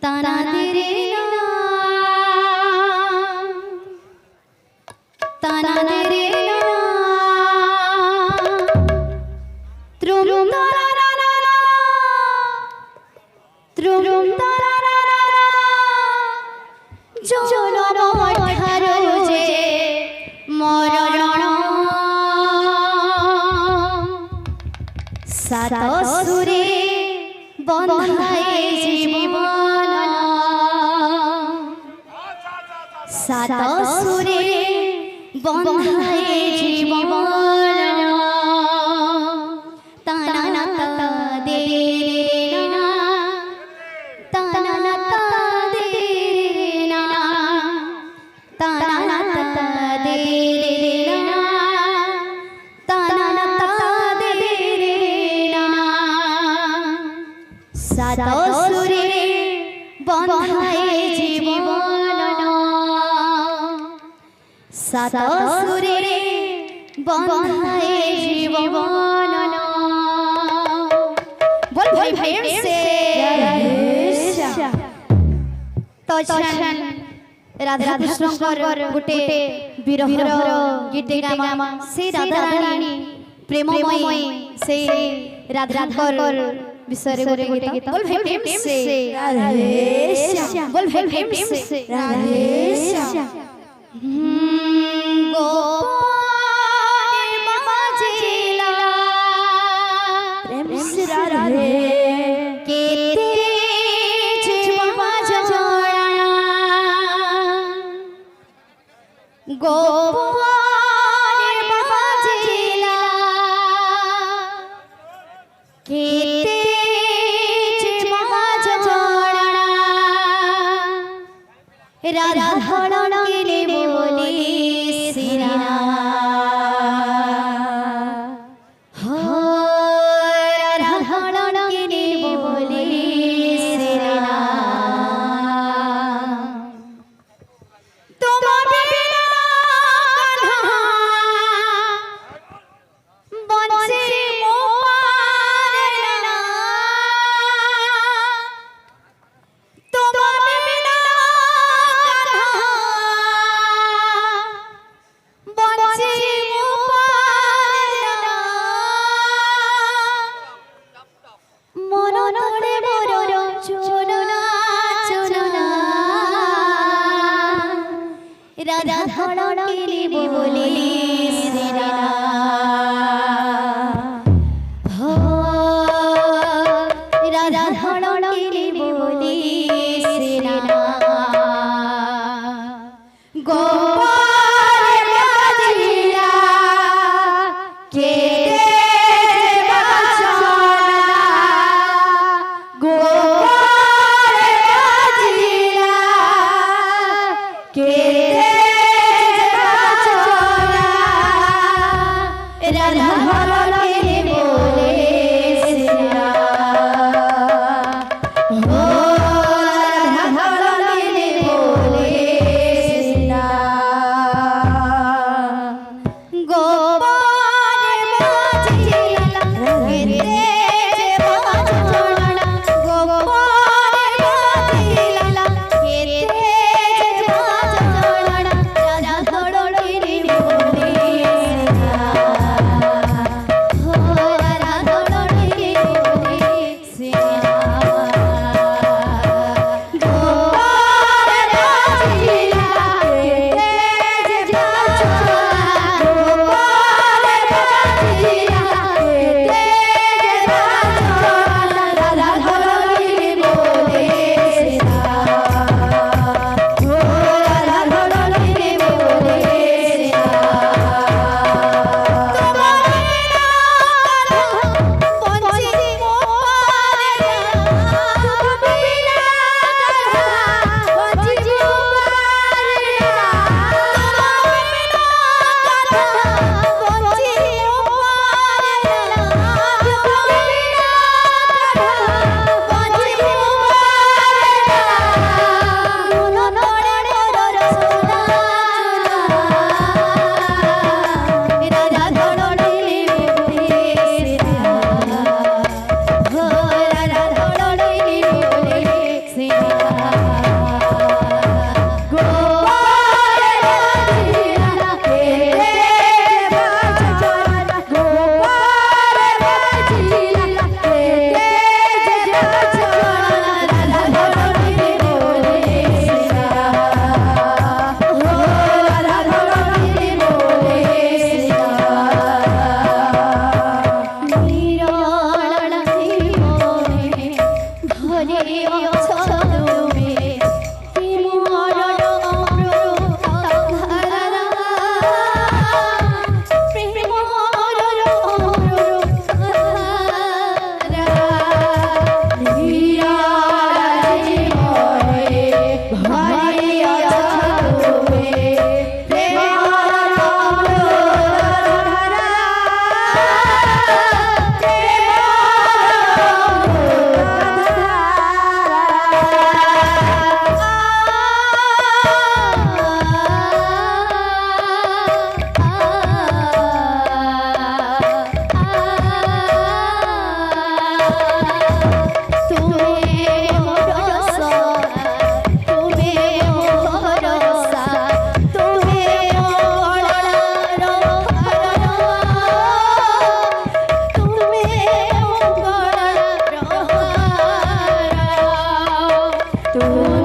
ताना तेरे ना ताना तेरे ना त्रुम तारा ना ना ना त्रुम तारा ना ना ना जनम अठारो जे मरण सात सुरे बंधाए जीवन सात सुरे बंधाए जीवन ताना ता दे ना ताना ता दे ना ताना ता दे ना ताना ता दे ना सात सुरे बंधाए जीवन सात सुरे बंधाए जीवन बोल भाई प्रेम से तो छन राधा कृष्णकर गुटे विरहर गीत गामा से राधा रानी प्रेममयी से राधाकर विषय रे गोटे गीत बोल भाई प्रेम से राधे बोल भाई प्रेम से राधे गोपाल माजिला प्रेम से राधे के तेज बाजोड़ा गोपाल माजिला के राधा धड़न के लिए बोली सिरा हो राधा धड़न के लिए बोली सिरा तुम बिना कन्हा बंसी मुपार ना तुम राधा धड़न के लिए बोली सिरा हो राधा धड़न के लिए बोली सिरा गोपाल माजिला के तेज बाजोड़ा गोपाल माजिला के তুমি কি মোর অমৃত ধারা প্রেম মোর অমৃত ধারা হীরা জীবনে ভরিয়া তুমি প্রেম মোর অমৃত ধারা তুমি